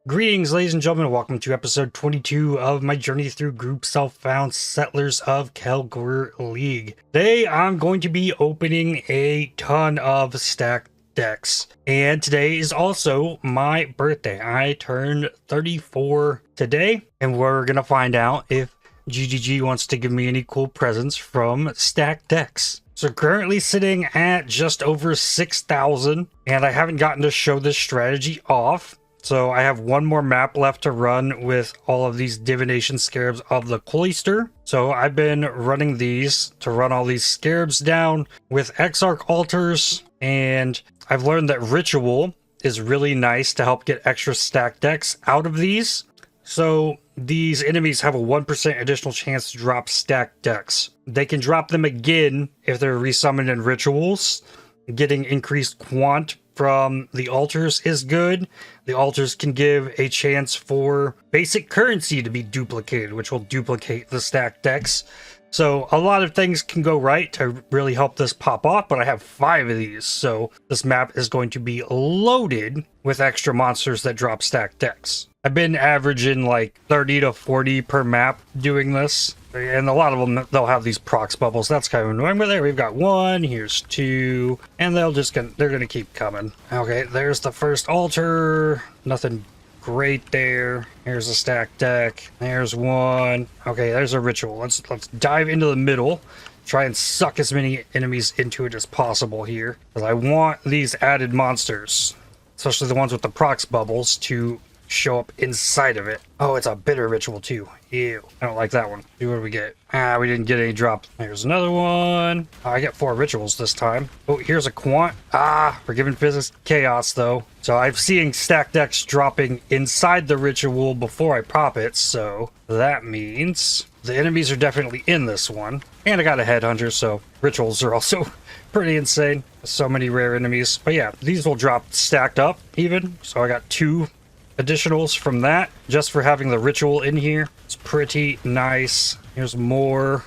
Greetings, ladies and gentlemen. Welcome to episode 22 of my journey through Group Self-Found Settlers of Kalguur League. Today, I'm going to be opening a ton of stacked decks. And today is also my birthday. I turned 34 today, and we're going to find out if GGG wants to give me any cool presents from stacked decks. So currently sitting at just over 6,000, and I haven't gotten to show this strategy off. So I have one more map left to run with all of these Divination Scarabs of the Cloister. So I've been running these to run all these Scarabs down with Exarch altars, and I've learned that Ritual is really nice to help get extra stacked decks out of these. So these enemies have a 1% additional chance to drop stacked decks. They can drop them again if they're resummoned in Rituals. Getting increased quant from the altars is good. The altars can give a chance for basic currency to be duplicated, which will duplicate the stacked decks. So a lot of things can go right to really help this pop off, but I have 5 of these, so this map is going to be loaded with extra monsters that drop stacked decks. I've been averaging like 30 to 40 per map doing this, and a lot of them, they'll have these procs bubbles. That's kind of annoying, but there we've got 1, here's 2, and they're gonna keep coming. Okay, there's the first altar, nothing great there. Here's a stacked deck, there's 1. Okay, there's a ritual. Let's dive into the middle, try and suck as many enemies into it as possible here, because I want these added monsters, especially the ones with the procs bubbles, to show up inside of it. Oh, it's a bitter ritual too. Ew, I don't like that one. See, what do we get? We didn't get any drop. Here's another one. I get 4 rituals this time. Oh, here's a quant. Forgiven physics chaos though. So I'm seeing stacked decks dropping inside the ritual before I pop it, so that means the enemies are definitely in this one. And I got a headhunter, so rituals are also pretty insane. So many rare enemies. But yeah, these will drop stacked up even. So I got 2 additionals from that just for having the ritual in here. It's pretty nice. Here's more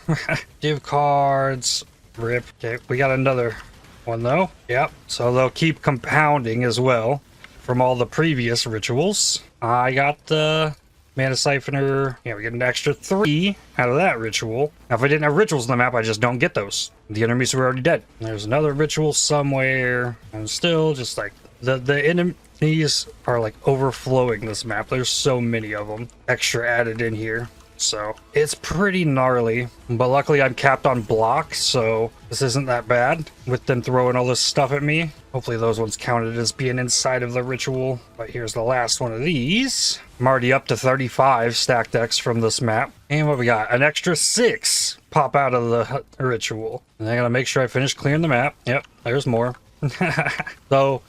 div cards. Rip. Okay, we got another one though. Yep, so they'll keep compounding as well from all the previous rituals. I got the mana siphoner. Yeah, we get an extra 3 out of that ritual. Now if I didn't have rituals on the map, I just don't get those. The enemies were already dead. There's another ritual somewhere, and still just like the enemies are like overflowing this map. There's so many of them extra added in here, so it's pretty gnarly. But luckily I'm capped on blocks, so this isn't that bad with them throwing all this stuff at me. Hopefully those ones counted as being inside of the ritual. But here's the last one of these. I'm already up to 35 stacked decks from this map. And what we got? An extra 6 pop out of the ritual. And I gotta make sure I finish clearing the map. Yep, there's more. So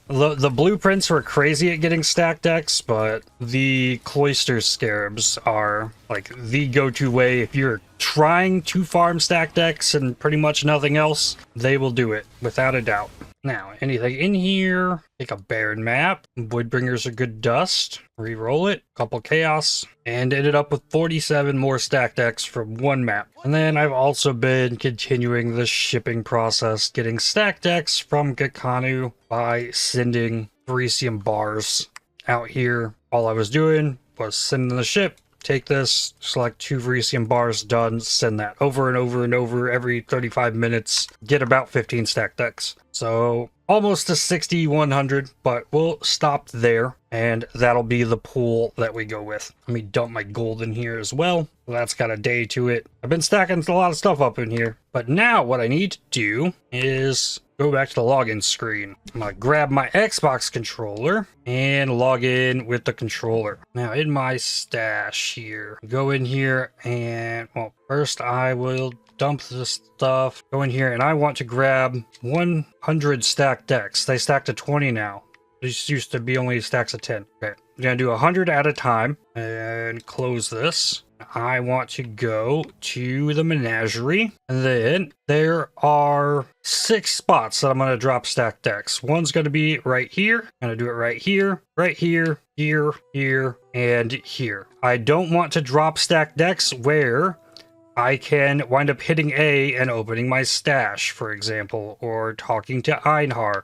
the blueprints were crazy at getting stacked decks, but the Cloister Scarabs are like the go-to way. If you're trying to farm stacked decks and pretty much nothing else, they will do it without a doubt. Now, anything in here? Take a Baron map. Voidbringers are good dust. Reroll it. Couple chaos. And ended up with 47 more stacked decks from 1 map. And then I've also been continuing the shipping process, getting stacked decks from Gekanu by sending Verisium bars out here. All I was doing was sending the ship. Take this, select 2 Verisium bars, done, send that over and over and over every 35 minutes, get about 15 stacked decks. So almost to 6,100, but we'll stop there, and that'll be the pool that we go with. Let me dump my gold in here as well. That's got a day to it. I've been stacking a lot of stuff up in here, but now what I need to do is go back to the login screen. I'm gonna grab my Xbox controller and log in with the controller. Now in my stash here, go in here and, well, first I will dump this stuff, go in here, and I want to grab 100 stacked decks. They stack to 20 now. These used to be only stacks of 10. Okay, I'm gonna do 100 at a time and close this. I want to go to the menagerie, and then there are 6 spots that I'm going to drop stacked decks. One's going to be right here. I'm going to do it right here, here, and here. I don't want to drop stacked decks where I can wind up hitting A and opening my stash, for example, or talking to Einhar.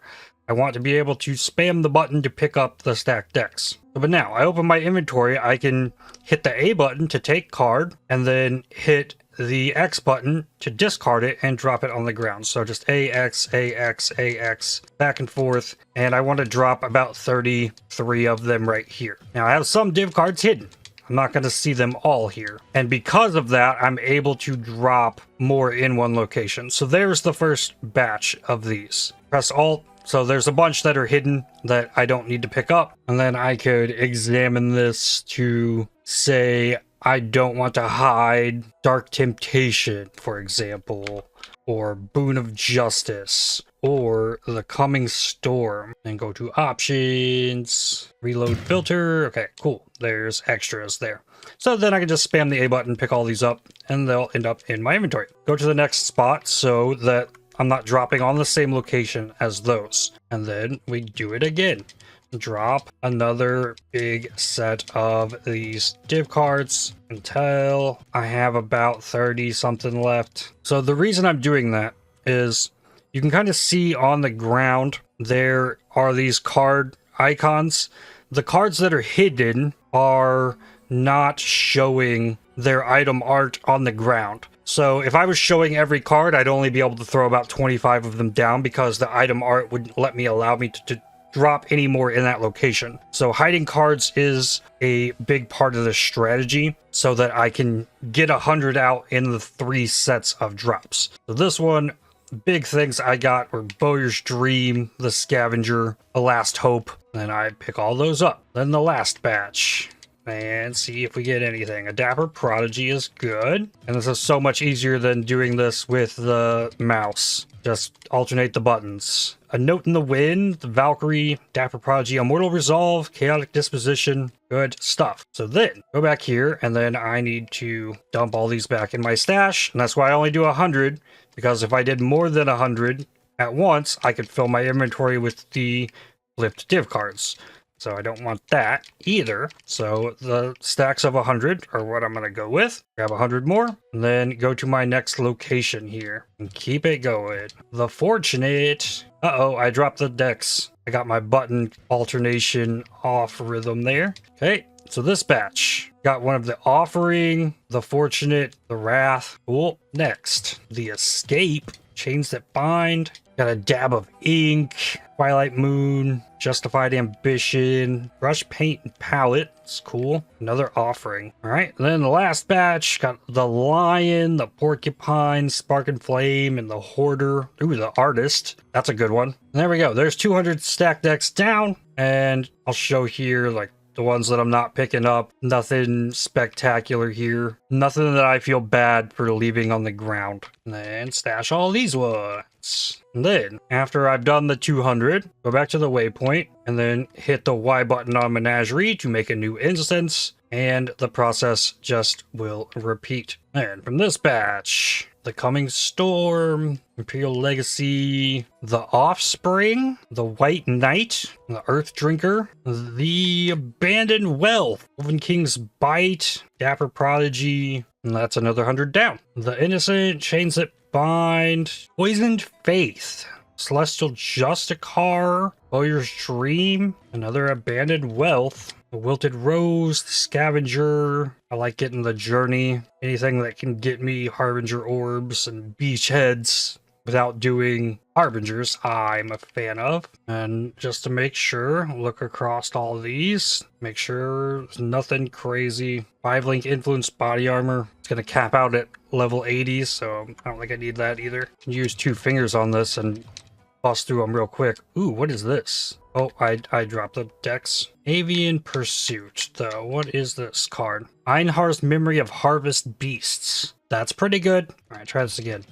I want to be able to spam the button to pick up the stacked decks. But now I open my inventory, I can hit the A button to take card and then hit the X button to discard it and drop it on the ground. So just AX, AX, AX, back and forth. And I want to drop about 33 of them right here. Now I have some div cards hidden. I'm not going to see them all here. And because of that, I'm able to drop more in one location. So there's the first batch of these. Press Alt. So there's a bunch that are hidden that I don't need to pick up. And then I could examine this to say, I don't want to hide Dark Temptation, for example, or Boon of Justice, or The Coming Storm. And go to Options, Reload Filter. Okay, cool. There's extras there. So then I can just spam the A button, pick all these up, and they'll end up in my inventory. Go to the next spot so that I'm not dropping on the same location as those. And then we do it again. Drop another big set of these div cards until I have about 30 something left. So the reason I'm doing that is you can kind of see on the ground there are these card icons. The cards that are hidden are not showing their item art on the ground. So if I was showing every card, I'd only be able to throw about 25 of them down because the item art wouldn't let me allow me to drop any more in that location. So hiding cards is a big part of the strategy so that I can get 100 out in the 3 sets of drops. So this one, big things I got were Bowyer's Dream, the Scavenger, A Last Hope, and I pick all those up. Then the last batch. And see if we get anything. A Dapper Prodigy is good. And this is so much easier than doing this with the mouse. Just alternate the buttons. A Note in the Wind, the Valkyrie, Dapper Prodigy, Immortal Resolve, Chaotic Disposition. Good stuff. So then, go back here, and then I need to dump all these back in my stash. And that's why I only do 100, because if I did more than 100 at once, I could fill my inventory with the flipped div cards. So I don't want that either. So the stacks of 100 are what I'm going to go with. Grab 100 more, and then go to my next location here and keep it going. The Fortunate. Uh-oh, I dropped the decks. I got my button alternation off rhythm there. Okay, so this batch. Got one of the Offering, the Fortunate, the Wrath. Cool. Next, the Escape. Chains That Bind. Got a Dab of Ink. Twilight Moon. Justified Ambition. Brush Paint and Palette. It's cool. Another Offering. Alright, then the last batch. Got the Lion, the Porcupine, Spark and Flame, and the Hoarder. Ooh, the Artist. That's a good one. And there we go. There's 200 stack decks down. And I'll show here, like, the ones that I'm not picking up. Nothing spectacular here. Nothing that I feel bad for leaving on the ground. And then stash all these ones. And then, after I've done the 200, go back to the waypoint, and then hit the Y button on Menagerie to make a new instance, and the process just will repeat. And from this batch, the Coming Storm, Imperial Legacy, the Offspring, the White Knight, the Earth Drinker, the Abandoned Wealth, Woven King's Bite, Dapper Prodigy, and that's another 100 down. The Innocent, Chains That Bind, Poisoned Faith, Celestial Justicar, Bowyer's Dream, another Abandoned Wealth, the Wilted Rose, the Scavenger. I like getting the Journey. Anything that can get me Harbinger Orbs and Beachheads without doing Harbingers, I'm a fan of. And just to make sure, look across all of these. Make sure there's nothing crazy. 5-link Influence Body Armor. It's going to cap out at level 80, so I don't think I need that either. Use 2 fingers on this and bust through them real quick. Ooh, what is this? Oh, I dropped the decks. Avian Pursuit, though. What is this card? Einhar's Memory of Harvest Beasts. That's pretty good. All right, try this again.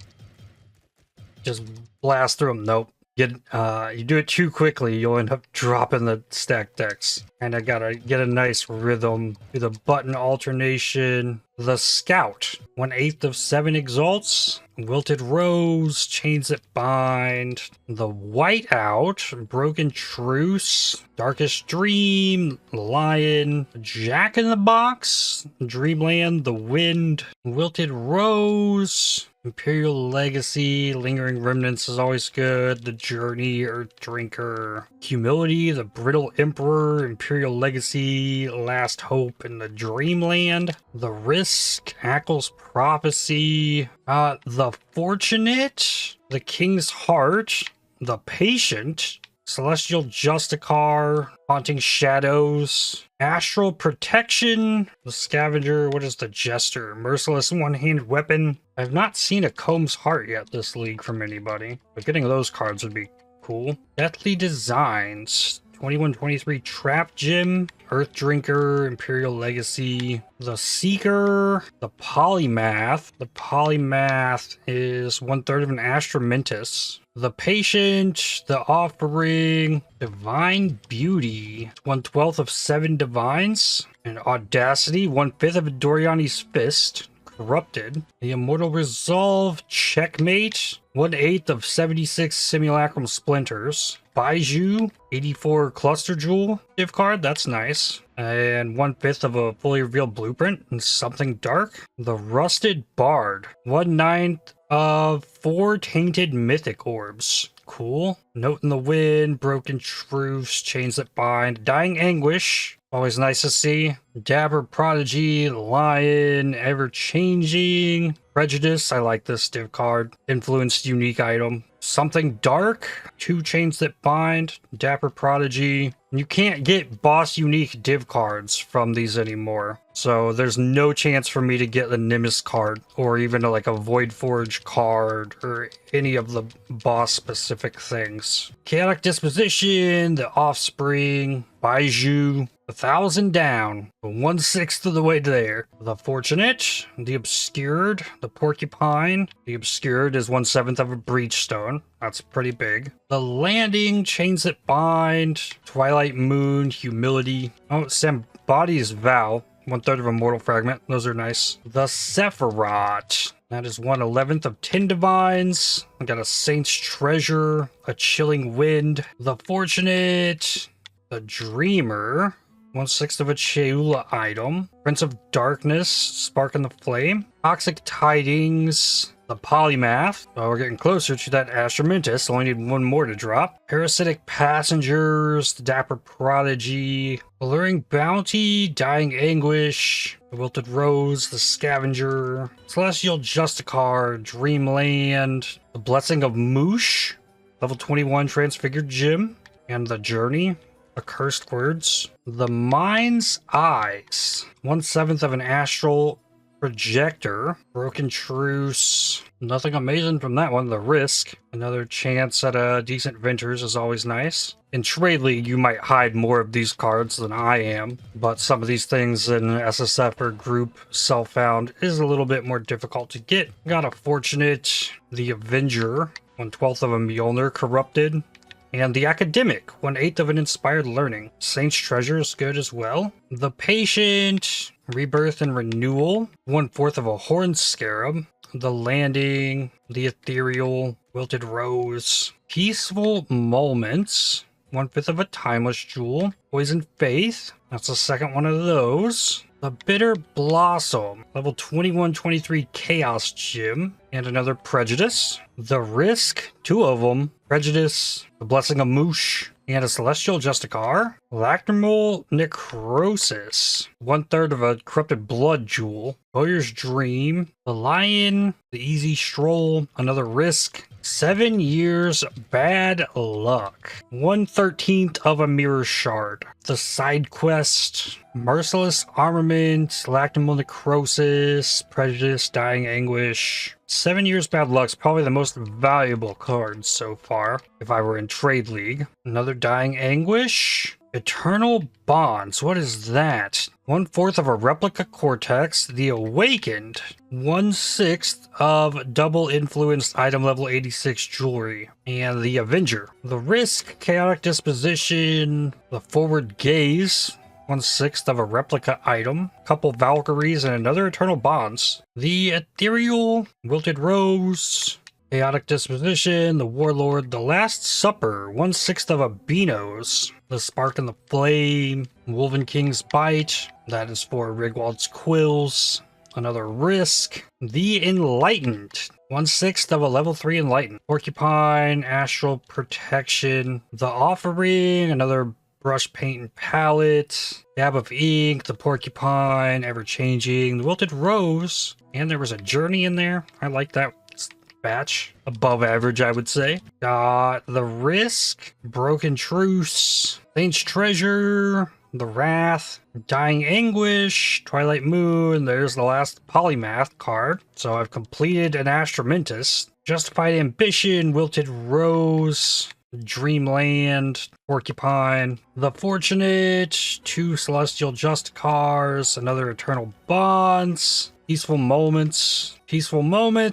Just blast through them. Nope. You do it too quickly, you'll end up dropping the stack decks. And I gotta get a nice rhythm. Do the button alternation. The Scout. 1/8 of 7 Exalts. Wilted Rose. Chains That Bind. The Whiteout. Broken Truce. Darkest Dream. Lion. Jack in the Box. Dreamland. The Wind. Wilted Rose. Imperial Legacy, Lingering Remnants is always good. The Journey, Earth Drinker. Humility, the Brittle Emperor, Imperial Legacy, Last Hope, and the Dreamland. The Risk, Ackle's Prophecy, the Fortunate, the King's Heart, the Patient, Celestial Justicar, Haunting Shadows, Astral Protection, the Scavenger, what is the Jester? Merciless One-Handed Weapon. I have not seen a Comb's Heart yet this league from anybody, but getting those cards would be cool. Deathly Designs, 21-23 Trap Gem, Earth Drinker, Imperial Legacy, the Seeker, the Polymath. The Polymath is 1/3 of an Astramentus. The Patient, the Offering, Divine Beauty, 1/12 of 7 Divines, and Audacity, 1/5 of a Doriani's Fist. Corrupted, the Immortal Resolve, Checkmate, 1/8 of 76 Simulacrum Splinters, Baiju, 84 Cluster Jewel div card, that's nice, and 1/5 of a fully revealed blueprint, and something dark. The Rusted Bard, 1/9 of 4 Tainted Mythic Orbs. Cool. Note in the Wind, Broken Truths, Chains That Bind, Dying Anguish, always nice to see. Dapper Prodigy, Lion, Ever Changing, Prejudice, I like this div card. Influenced Unique Item. Something Dark, 2 Chains That Bind, Dapper Prodigy. You can't get boss unique div cards from these anymore. So there's no chance for me to get the Nimbus card or even like a Void Forge card or any of the boss specific things. Chaotic Disposition, the Offspring, Baiju, 1,000 down, 1/6 of the way there. The Fortunate, the Obscured, the Porcupine. The Obscured is 1/7 of a Breachstone. That's pretty big. The Landing, Chains That Bind, Twilight Moon, Humility. Oh, Sambody's Vow, 1/3 of a Mortal Fragment. Those are nice. The Sephiroth. That is 1/11 of 10 Divines. I got a Saint's Treasure, a Chilling Wind. The Fortunate, the Dreamer, 1/6 of a Cheula item. Prince of Darkness, Spark in the Flame. Toxic Tidings, the Polymath. Oh, we're getting closer to that Astramentus. Only need one more to drop. Parasitic Passengers, the Dapper Prodigy, Alluring Bounty, Dying Anguish, the Wilted Rose, the Scavenger, Celestial Justicar, Dreamland, the Blessing of Moosh, level 21 Transfigured Gem, and the Journey. Accursed Words, the Mind's Eyes, 1/7 of an Astral Projector, Broken Truce, nothing amazing from that one. The Risk, another chance at a decent Ventures is always nice. In Trade League, you might hide more of these cards than I am, but some of these things in SSF or group self-found is a little bit more difficult to get. Got a Fortunate, the Avenger, 1/12 of a Mjolnir Corrupted, and the Academic, 1/8 of an Inspired Learning. Saint's Treasure is good as well. The Patient, Rebirth and Renewal, 1/4 of a Horned Scarab. The Landing, the Ethereal, Wilted Rose. Peaceful Moments, 1/5 of a Timeless Jewel. Poison Faith, that's the second one of those. The Bitter Blossom, level 21-23 Chaos Gem, and another Prejudice. The Risk, 2 of them. Prejudice, the Blessing of Moosh, and a Celestial Justicar. Lacrimal Necrosis, 1/3 of a Corrupted Blood Jewel. Warrior's Dream, the Lion, the Easy Stroll, another Risk. 7 years Bad Luck, 1/13 of a Mirror Shard. The Side Quest, Merciless Armament, Lacrimal Necrosis, Prejudice, Dying Anguish. 7 years Bad Luck's probably the most valuable card so far, if I were in Trade League. Another Dying Anguish. Eternal Bonds, what is that? 1/4 of a Replica Cortex, the Awakened, 1/6 of double influenced item level 86 jewelry, and the Avenger. The Risk, Chaotic Disposition, the Forward Gaze, 1/6 of a replica item, couple Valkyries, and another Eternal Bonds. The Ethereal, Wilted Rose, Chaotic Disposition, the Warlord, the Last Supper, 1/6 of a Beano's, the Spark and the Flame, Wolven King's Bite, that is for Rigwald's Quills, another Risk, the Enlightened, 1/6 of a level 3 Enlighten. Porcupine, Astral Protection, the Offering, another brush paint and palette, Dab of Ink, the Porcupine, Ever Changing, the Wilted Rose, and there was a Journey in there. I like that batch. Above average, I would say. Got the Risk, Broken Truce, Saint's Treasure, the Wrath, Dying Anguish, Twilight Moon. There's the last Polymath card. So I've completed an Astramintus, Justified Ambition, Wilted Rose, Dreamland, Porcupine, The Fortunate, 2 Celestial Justicars, another Eternal Bonds, Peaceful Moments,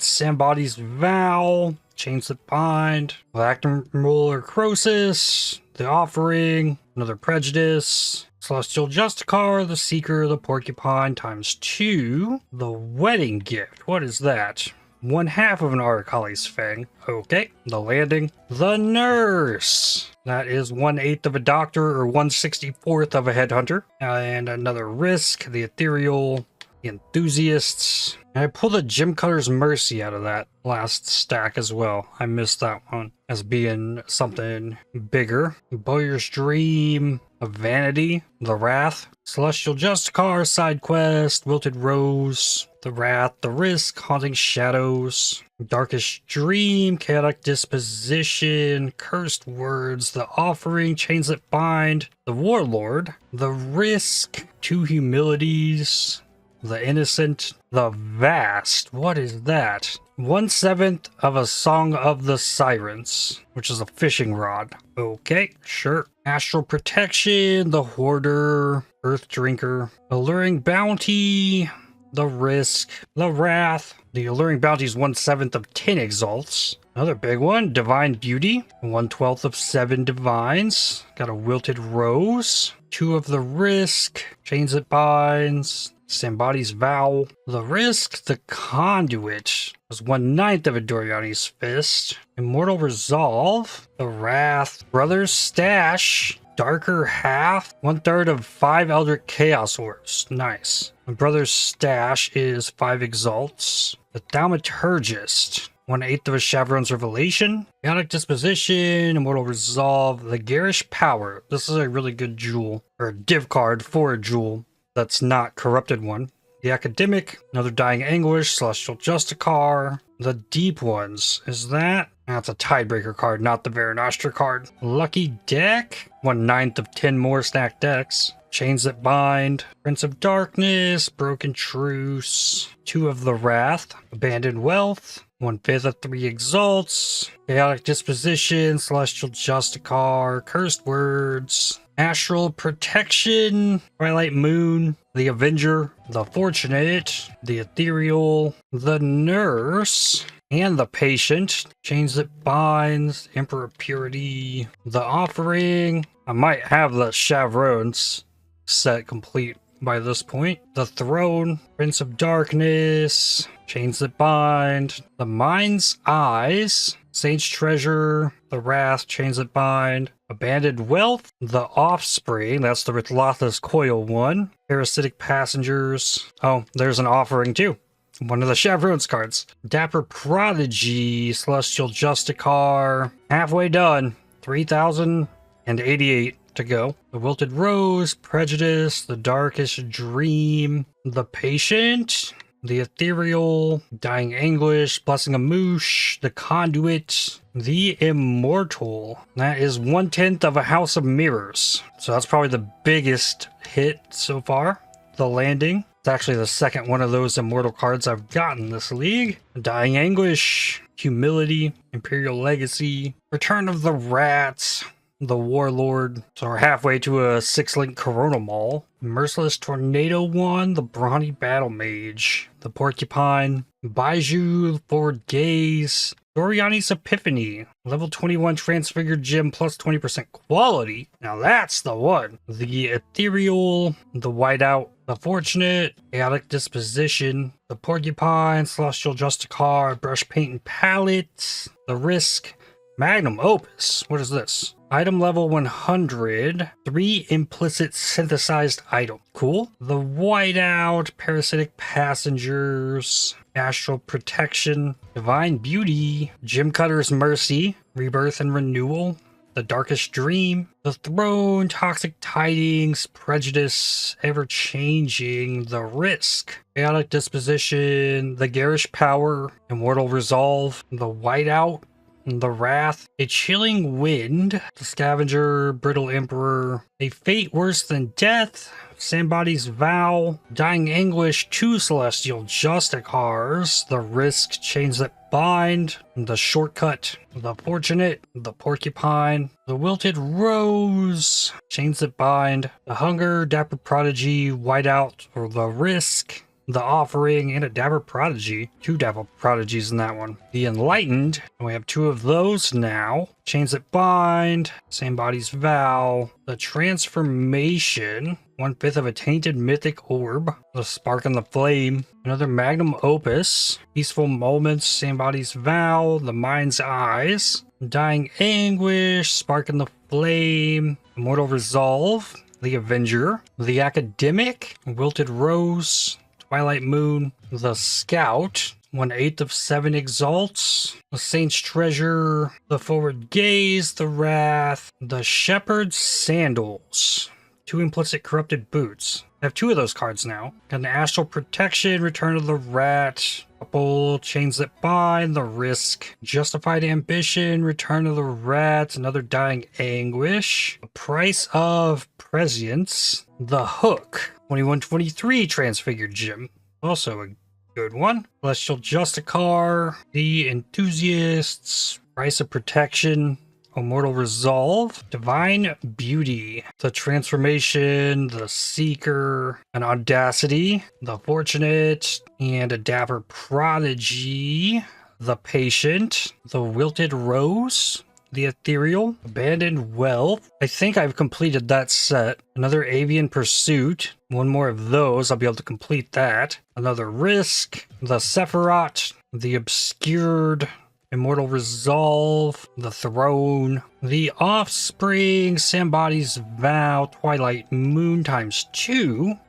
Somebody's Vow, Chains That Bind, Lactimroller Crosis, The Offering, another Prejudice, Celestial Justicar, the Seeker, the Porcupine ×2, the Wedding Gift. What is that? 1/2 of an Aracali's Fang. Okay. The Landing. The Nurse. That is 1/8 of a Doctor or 1/64th of a Headhunter. And another Risk. The Ethereal. The Enthusiasts. And I pulled a Gem Cutter's Mercy out of that last stack as well. I missed that one as being something bigger. Bowyer's Dream. A Vanity. The Wrath. Celestial Justicar, Side Quest, Wilted Rose, the Wrath, the Risk, Haunting Shadows, Darkest Dream, Chaotic Disposition, Cursed Words, the Offering, Chains That Bind, the Warlord, the Risk, 2 Humilities, the Innocent, the Vast. What is that? 1/7 of a Song of the Sirens, which is a fishing rod. Okay, sure. Astral Protection, the Hoarder, Earth Drinker, Alluring Bounty, the Risk, the Wrath. The Alluring Bounty is 1/7 of 10 Exalts. Another big one, Divine Beauty, 1/12 of 7 Divines. Got a Wilted Rose, 2 of the Risk, Chains That Binds, Somebody's Vow, the Risk, the Conduit was 1/9 of a Doriani's Fist, Immortal Resolve, the Wrath, Brother's Stash, Darker Half, 1/3 of 5 Eldritch Chaos Orbs. Nice. And Brother's Stash is 5 Exalts, the Thaumaturgist, 1/8 of a Chavron's Revelation, Chaotic Disposition, Immortal Resolve, the Garish Power. This is a really good jewel, or a div card for a jewel that's not corrupted one. The Academic, another Dying Anguish, Celestial Justicar, the Deep Ones. Is that? That's a Tidebreaker card, not the Veranastra card. Lucky Deck, 1/9 of 10 more stacked decks. Chains That Bind, Prince of Darkness, Broken Truce, 2 of the Wrath, Abandoned Wealth, 1/5 of 3 Exalts, Chaotic Disposition, Celestial Justicar, Cursed Words, Astral Protection, Twilight Moon, the Avenger, the Fortunate, the Ethereal, the Nurse, and the Patient, Chains That Binds, Emperor Purity, the Offering. I might have the Chavrons set complete by this point. The Throne, Prince of Darkness, Chains That Bind, the Mind's Eyes, Saint's Treasure, the Wrath, Chains That Bind, Abandoned Wealth, the Offspring, that's the Rithlotha's Coil one, Parasitic Passengers. Oh, there's an Offering too. One of the Chavrons cards. Dapper Prodigy, Celestial Justicar, halfway done, 3,088 to go. The Wilted Rose, Prejudice, the Darkest Dream, the Patient, the Ethereal, Dying Anguish, Blessing of Moosh, the Conduit, the Immortal. That is 1/10 of a House of Mirrors. So that's probably the biggest hit so far. The Landing. It's actually the second one of those Immortal cards I've gotten this league. Dying Anguish, Humility, Imperial Legacy, Return of the Rats, the Warlord. So we're halfway to a 6-link Corona Mall. Merciless Tornado one, the Brawny Battle Mage, the Porcupine, Baiju, Forward Gaze, Doriani's Epiphany, level 21 Transfigured Gem plus 20% quality. Now that's the one. The Ethereal, the Whiteout, the Fortunate, Chaotic Disposition, the Porcupine, Celestial Justicar, Brush Paint and Palette, the Risk, Magnum Opus. What is this? Item level 100. 3 implicit synthesized item. Cool. The Whiteout, Parasitic Passengers, Astral Protection, Divine Beauty, Gem Cutter's Mercy, Rebirth and Renewal, The Darkest Dream, The Throne, Toxic Tidings, Prejudice, Ever-Changing, The Risk, Chaotic Disposition, The Garish Power, Immortal Resolve, The Whiteout, The Wrath, A Chilling Wind, The Scavenger, Brittle Emperor, A Fate Worse Than Death, Somebody's Vow, Dying Anguish, 2 Celestial Justicars, The Risk, Chains That Bind, The Shortcut, The Fortunate, The Porcupine, The Wilted Rose, Chains That Bind, The Hunger, Dapper Prodigy, Whiteout, or The Risk, The Offering, and a Dapper Prodigy. 2 Dapper Prodigies in that one. The Enlightened, and we have 2 of those now. Chains That Bind, Same Body's Vow, The Transformation, 1/5 of a Tainted Mythic Orb, The Spark and the Flame, another Magnum Opus, Peaceful Moments, Same Body's Vow, The Mind's Eyes, Dying Anguish, Spark and the Flame, Immortal Resolve, The Avenger, The Academic, Wilted Rose, Twilight Moon, The Scout, 1/8 of 7 Exalts, The Saint's Treasure, The Forward Gaze, The Wrath, The Shepherd's Sandals, 2 Implicit Corrupted Boots. I have 2 of those cards now. Got an Astral Protection, Return of the Rat, couple Chains That Bind, The Risk, Justified Ambition, Return of the Rat, another Dying Anguish, The Price of Prescience, The Hook, 2123 Transfigured Gem, also a good one. Celestial Justicar, The Enthusiasts, Price of Protection, Immortal Resolve, Divine Beauty, The Transformation, The Seeker, an Audacity, The Fortunate, and a Dapper Prodigy, The Patient, The Wilted Rose, The Ethereal, Abandoned Wealth. I think I've completed that set. Another Avian Pursuit, 1 more of those, I'll be able to complete that. Another Risk, The Sephiroth, The Obscured, Immortal Resolve, The Throne, The Offspring, Somebody's Vow, Twilight Moon ×2.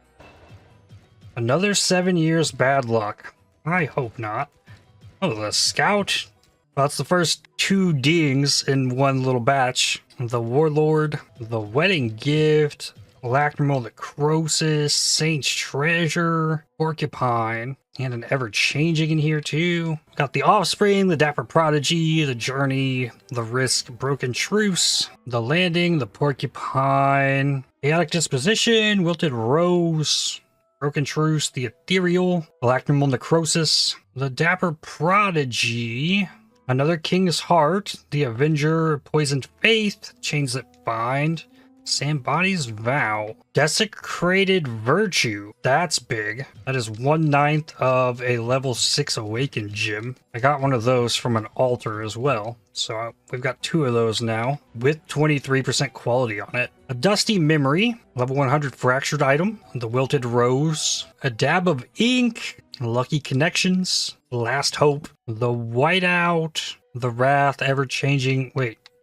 Another 7 years bad luck. I hope not. Oh, The Scout. Well, that's the first 2 dings in one little batch. The Warlord, The Wedding Gift, Lacrimal Necrosis, Saint's Treasure, Porcupine, and an Ever-Changing in here too. Got the Offspring, the Dapper Prodigy, the Journey, the Risk, Broken Truce, the Landing, the Porcupine, Chaotic Disposition, Wilted Rose, Broken Truce, the Ethereal, Lacrimal Necrosis, the Dapper Prodigy, another King's Heart, the Avenger, Poisoned Faith, Chains That Bind, Somebody's Vow, Desecrated Virtue. That's big. That is 1/9 of a level 6 Awakened Gem. I got one of those from an altar as well. So we've got 2 of those now with 23% quality on it. A Dusty Memory, level 100 Fractured Item, the Wilted Rose, a Dab of Ink, Lucky Connections, Last Hope, the Whiteout, the Wrath, Ever-Changing,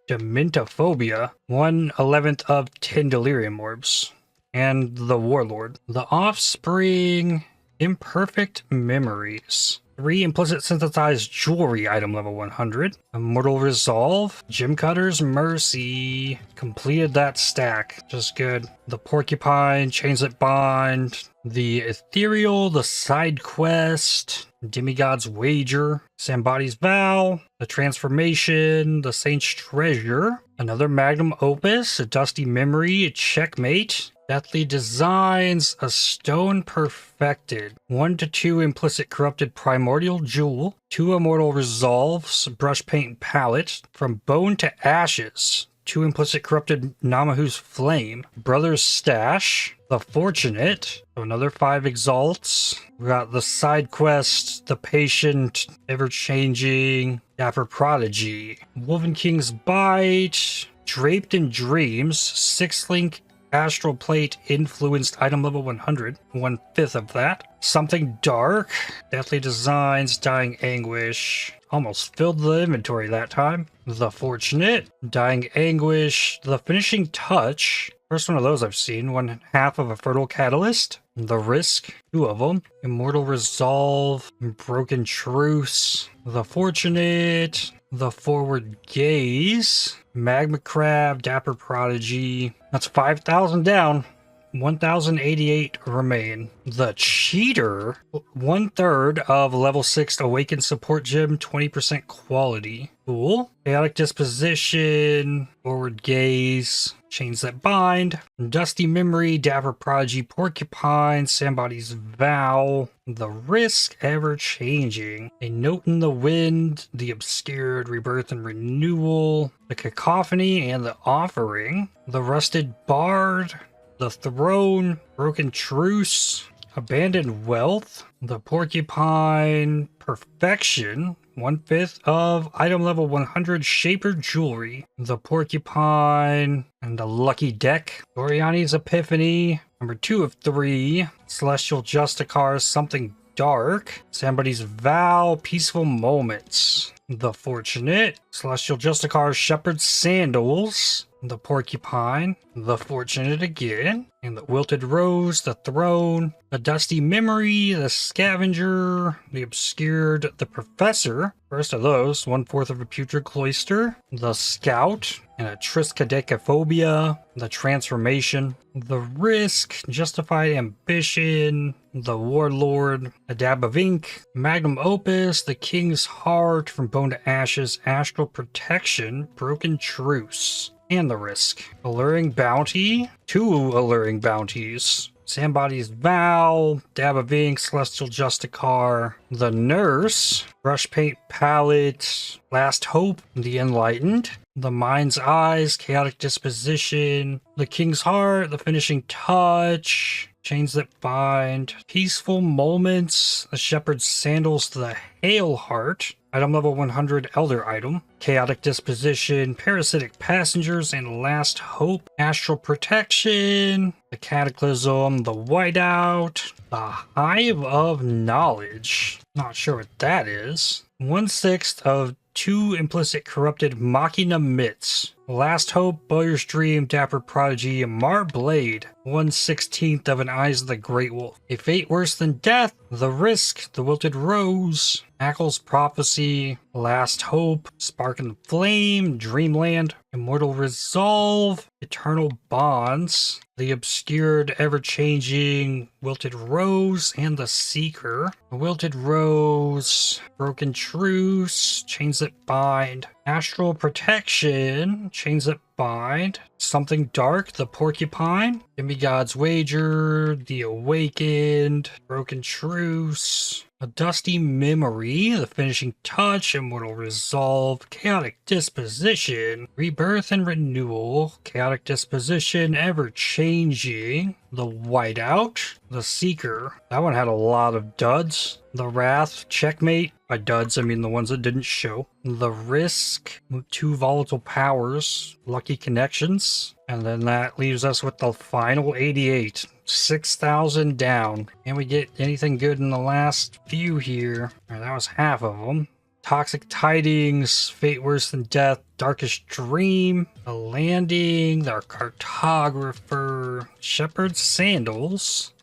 Dementophobia, 1/11 of 10 Delirium Orbs, and the Warlord. The Offspring, Imperfect Memories, 3 Implicit Synthesized Jewelry, item level 100. Immortal Resolve, Gem Cutter's Mercy, completed that stack, just good. The Porcupine, Chains That Bind, the Ethereal, the Side Quest, Demigod's Wager, Somebody's Vow, the Transformation, the Saint's Treasure, another Magnum Opus, a Dusty Memory, a Checkmate, Deathly Designs, a Stone Perfected, 1/2 Implicit Corrupted Primordial Jewel, 2 Immortal Resolves, Brush Paint Palette, From Bone to Ashes, 2 Implicit Corrupted Namahu's Flame, Brother's Stash, The Fortunate, another 5 Exalts. We got the Side Quest, The Patient, Ever-Changing, Dapper Prodigy, Wolven King's Bite, Draped in Dreams, 6 Link Astral Plate influenced item level 100, 1/5 of that. Something Dark, Deathly Designs, Dying Anguish. Almost filled the inventory that time. The Fortunate, Dying Anguish, The Finishing Touch. First one of those I've seen. 1/2 of a Fertile Catalyst. The Risk, 2 of them. Immortal Resolve, Broken Truce. The Fortunate, The Forward Gaze. Magma Crab, Dapper Prodigy. That's 5,000 down. 1,088 remain. The Cheater, 1/3 of level 6 Awakened Support Gem, 20% quality. Cool. Chaotic Disposition, Forward Gaze, Chains That Bind, Dusty Memory, Dapper Prodigy, Porcupine, Somebody's Vow, The Risk, Ever Changing, A Note in the Wind, The Obscured, Rebirth and Renewal, The Cacophony and the Offering, The Rusted Bard, The Throne, Broken Truce, Abandoned Wealth, The Porcupine, Perfection, 1/5 of item level 100 Shaper Jewelry, The Porcupine, and the Lucky Deck, Oriani's Epiphany, number 2 of 3, Celestial Justicar, Something Dark, Somebody's Vow, Peaceful Moments, The Fortunate, Celestial Justicar, Shepherd's Sandals, The Porcupine, The Fortunate again, and the Wilted Rose, The Throne, The Dusty Memory, The Scavenger, The Obscured, The Professor, first of those, 1/4 of a Putrid Cloister, The Scout, and a Triskaidekaphobia, The Transformation, The Risk, Justified Ambition, The Warlord, A Dab of Ink, Magnum Opus, The King's Heart, From Bone to Ashes, Astral Protection, Broken Truce, and The Risk. Alluring Bounty, 2 Alluring Bounties, Somebody's Vow, Dab of Ink, Celestial Justicar, The Nurse, Brush Paint Palette, Last Hope, The Enlightened, The Mind's Eyes, Chaotic Disposition, The King's Heart, The Finishing Touch, Chains That Bind, Peaceful Moments, The Shepherd's Sandals, The Hail Heart, item level 100 Elder item, Chaotic Disposition, Parasitic Passengers, and Last Hope, Astral Protection, The Cataclysm, The Whiteout, The Hive of Knowledge, not sure what that is, 1/6 of 2 Implicit Corrupted Machina Mitts, Last Hope, Bowyer's Dream, Dapper Prodigy, Mar Blade, 1/16 of an Eyes of the Great Wolf, A Fate Worse Than Death, The Risk, The Wilted Rose, Ackle's Prophecy, Last Hope, Spark and Flame, Dreamland, Immortal Resolve, Eternal Bonds, The Obscured, Ever-Changing, Wilted Rose, and The Seeker. The Wilted Rose, Broken Truce, Chains That Bind, Astral Protection, Chains That Bind, Something Dark, The Porcupine, Demigod's Wager, The Awakened, Broken Truce, A Dusty Memory, The Finishing Touch, Immortal Resolve, Chaotic Disposition, Rebirth and Renewal, Chaotic Disposition, Ever-Changing, The Whiteout, The Seeker. That one had a lot of duds. The Wrath, Checkmate. By duds, I mean the ones that didn't show. The Risk, 2 Volatile Powers, Lucky Connections. And then that leaves us with the final 88. 6,000 down. Can we get anything good in the last few here? All right, that was half of them. Toxic Tidings, Fate Worse Than Death, Darkest Dream, The Landing, The Cartographer, Shepherd's Sandals,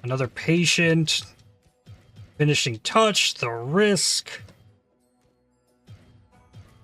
Another Patient, Finishing Touch, The Risk,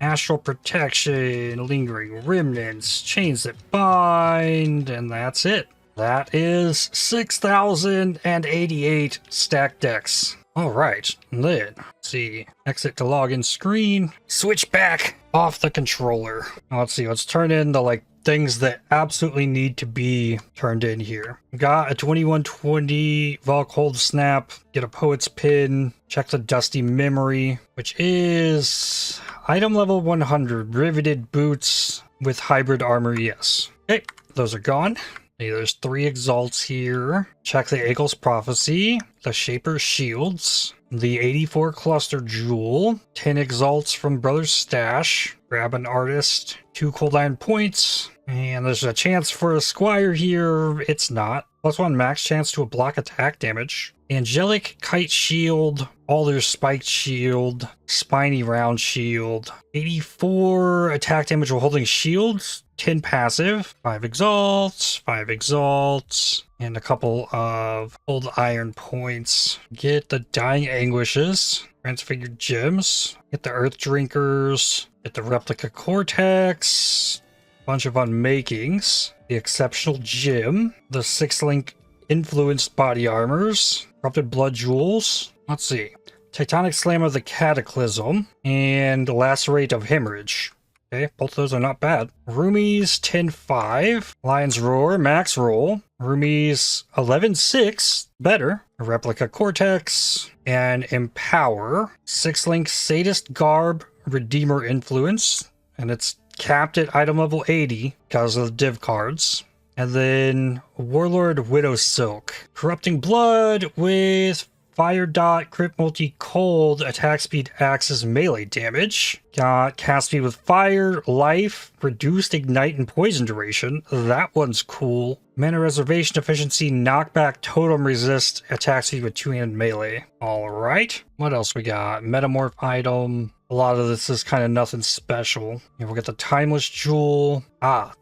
Astral Protection, Lingering Remnants, Chains That Bind, and that's it. That is 6,088 stacked decks. All right, then, let's see, exit to login screen, switch back off the controller. Now, let's see, let's turn in the things that absolutely need to be turned in here. Got a 2120 Vol Cold Snap, get a Poet's Pin, check the Dusty Memory, which is item level 100, Riveted Boots with Hybrid Armor, yes. Okay, those are gone. There's 3 Exalts here. Check the Eagle's Prophecy, the Shaper's Shields, the 84 Cluster Jewel, 10 Exalts from Brother's Stash, grab an Artist, 2 Cold Iron points, and there's a chance for a Squire here. It's not. +1 max chance to a block attack damage. Angelic Kite Shield, Alder Spiked Shield, Spiny Round Shield, 84 attack damage while holding shields, 10 passive, 5 exalts, and a couple of old iron points. Get the Dying Anguishes, Transfigured Gems, get the Earth Drinkers, get the Replica Cortex, bunch of Unmakings, the Exceptional Gem, the 6-link Influenced Body Armors, Corrupted Blood Jewels, let's see, Titanic Slam of the Cataclysm, and Lacerate of Hemorrhage. Okay, both of those are not bad. Roomies 10-5, Lion's Roar, max roll. Roomies 11-6, better. Replica Cortex, and Empower. 6-link Sadist Garb, Redeemer Influence, and it's capped at item level 80 because of the div cards. And then Warlord Widow Silk. Corrupting Blood with Fire Dot, Crit Multi Cold, attack speed, axes, melee damage. Got cast speed with fire, life, reduced ignite and poison duration. That one's cool. Mana reservation efficiency, knockback, totem resist, attack speed with 2-handed melee. Alright. What else we got? Metamorph item. A lot of this is kind of nothing special. Here we'll get the Timeless Jewel.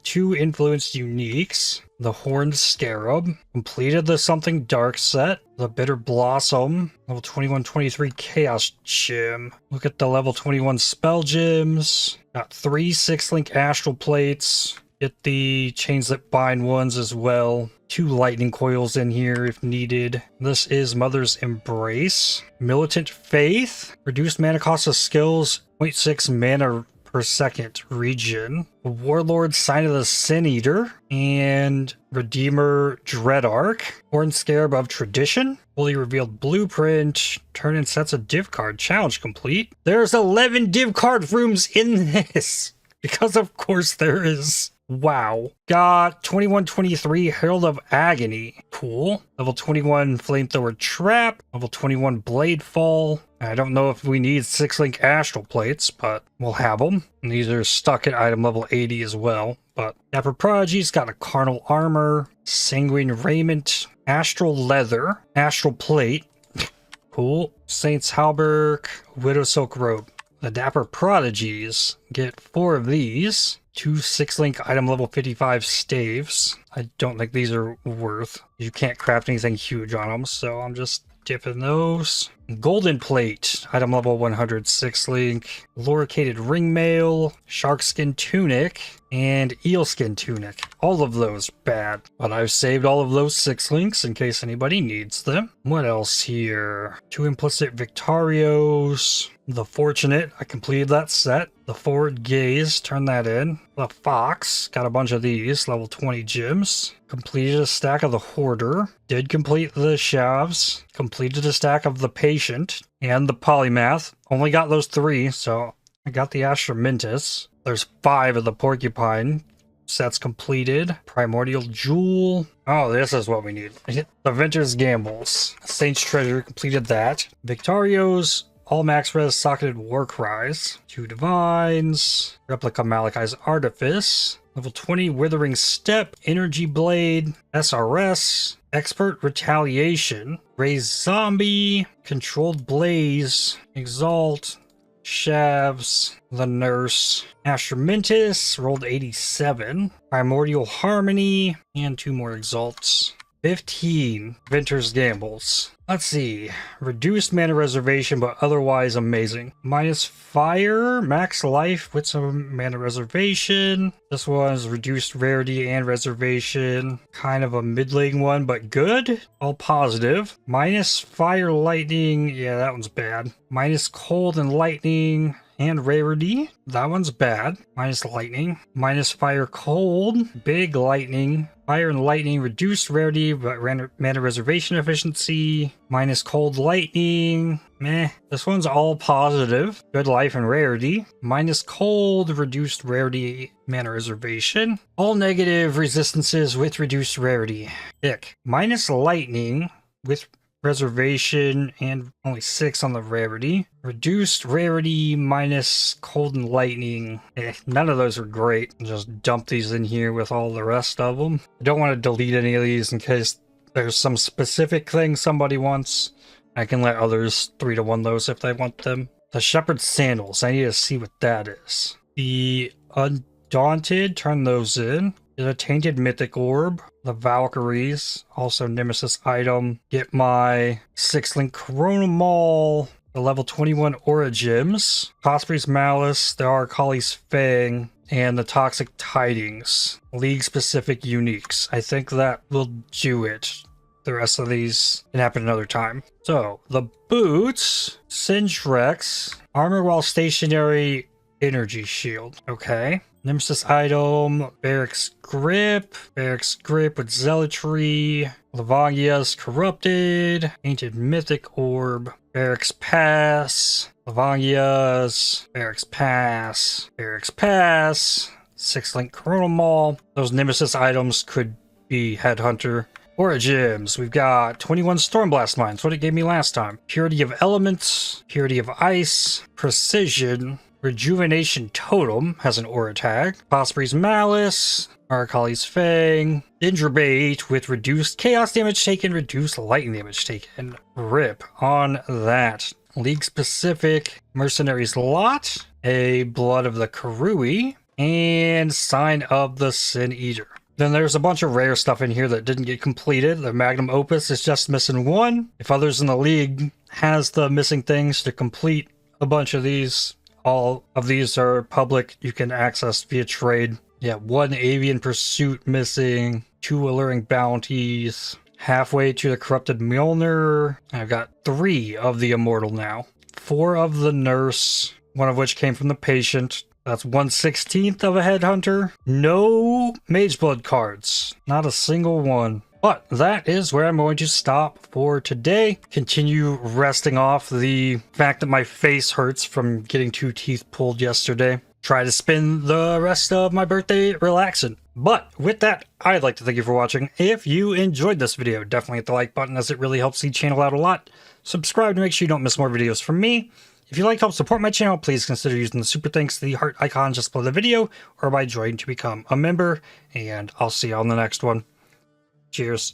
2 Influenced Uniques. The Horned Scarab. Completed the Something Dark set. The Bitter Blossom. Level 21-23 Chaos Gem. Look at the level 21 Spell Gems. Got 3 6-link Astral Plates. Get the Chains That Bind ones as well. 2 lightning coils in here if needed. This is Mother's Embrace. Militant Faith. Reduced mana cost of skills, 0.6 mana per second region. Warlord Sign of the Sin Eater. And Redeemer Dreadarch. Horned Scarab of Tradition. Fully revealed blueprint. Turn in sets of div card. Challenge complete. There's 11 div card rooms in this. Because of course there is. Wow. Got 21-23 Herald of Agony. Cool. Level 21 Flamethrower Trap. Level 21 Blade Fall. I don't know if we need 6-link Astral Plates, but we'll have them. And these are stuck at item level 80 as well. But Dapper Prodigy's got a Carnal Armor, Sanguine Raiment, Astral Leather, Astral Plate. Cool. Saint's Halberg, Widow Silk Robe. The Dapper Prodigies get 4 of these. 2 6-link item level 55 staves. I don't think these are worth. You can't craft anything huge on them, so I'm just dipping those. Golden Plate, item level 100 6-link. Loricated Ringmail, Sharkskin Tunic, and Eelskin Tunic. All of those bad, but I've saved all of those 6-links in case anybody needs them. What else here? 2 Implicit Victarios. The Fortunate, I completed that set. The Forward Gaze, turn that in. The Fox, got a bunch of these, level 20 gems. Completed a stack of the Hoarder. Did complete the Shavs. Completed a stack of the Patient. And the Polymath. Only got those 3, so I got the Astramintus. There's 5 of the Porcupine. Sets completed. Primordial Jewel. Oh, this is what we need. The Ventur's Gambles. Saint's Treasure, completed that. Victarios. All max res socketed Warcries. 2 Divines. Replica Malachi's Artifice. Level 20 Withering Step. Energy Blade. SRS. Expert Retaliation. Raise Zombie. Controlled Blaze. Exalt. Shavs. The Nurse. Astramintus. Rolled 87. Primordial Harmony. And 2 more Exalts. 15 Ventur's Gambles. Let's see. Reduced mana reservation, but otherwise amazing. Minus fire, max life with some mana reservation. This one's reduced rarity and reservation. Kind of a middling one, but good. All positive. Minus fire, lightning. Yeah, that one's bad. Minus cold and lightning. And rarity, that one's bad. Minus lightning. Minus fire, cold. Big lightning. Fire and lightning, reduced rarity, but mana reservation efficiency. Minus cold lightning. Meh. This one's all positive. Good life and rarity. Minus cold, reduced rarity, mana reservation. All negative resistances with reduced rarity. Ick. Minus lightning with Preservation, and only 6 on the rarity. Reduced rarity minus cold and lightning. None of those are great. Just dump these in here with all the rest of them. I don't want to delete any of these in case there's some specific thing somebody wants. I can let others 3-1 those if they want them. The Shepherd's Sandals. I need to see what that is. The Undaunted. Turn those in. The Tainted Mythic Orb. The Valkyries. Also Nemesis item. Get my 6-link Corona Mall. The level 21 Aura Gems. Osprey's Malice. The Arcali's Fang. And the Toxic Tidings. League-specific uniques. I think that will do it. The rest of these can happen another time. So, the boots, Singe Rex, armor while stationary, energy shield. Okay. Nemesis item, Barrack's Grip with Zealotry, Levangia's Corrupted, Ancient Mythic Orb, Barrack's Pass, Levangia's, Barrack's Pass, 6-link Corona Mall. Those Nemesis items could be Headhunter. Aura Gems, we've got 21 Stormblast Mines, what it gave me last time. Purity of Elements, Purity of Ice, Precision, Rejuvenation Totem has an aura tag. Osprey's Malice, Arcali's Fang, Gingerbait with reduced chaos damage taken, reduced lightning damage taken. RIP on that. League specific Mercenaries Lot, a Blood of the Karui, and Sign of the Sin Eater. Then there's a bunch of rare stuff in here that didn't get completed. The Magnum Opus is just missing 1. If others in the league has the missing things to complete a bunch of these, all of these are public. You can access via trade. Yeah, 1 Avian Pursuit missing, 2 Alluring Bounties, halfway to the Corrupted Mjolnir. I've got 3 of the Immortal now. 4 of the Nurse, one of which came from the Patient. That's 1/16 of a Headhunter. No Mageblood cards. Not a single one. But that is where I'm going to stop for today. Continue resting off the fact that my face hurts from getting 2 teeth pulled yesterday. Try to spend the rest of my birthday relaxing. But with that, I'd like to thank you for watching. If you enjoyed this video, definitely hit the like button as it really helps the channel out a lot. Subscribe to make sure you don't miss more videos from me. If you'd like to help support my channel, please consider using the super thanks to the heart icon just below the video or by joining to become a member. And I'll see you on the next one. Cheers.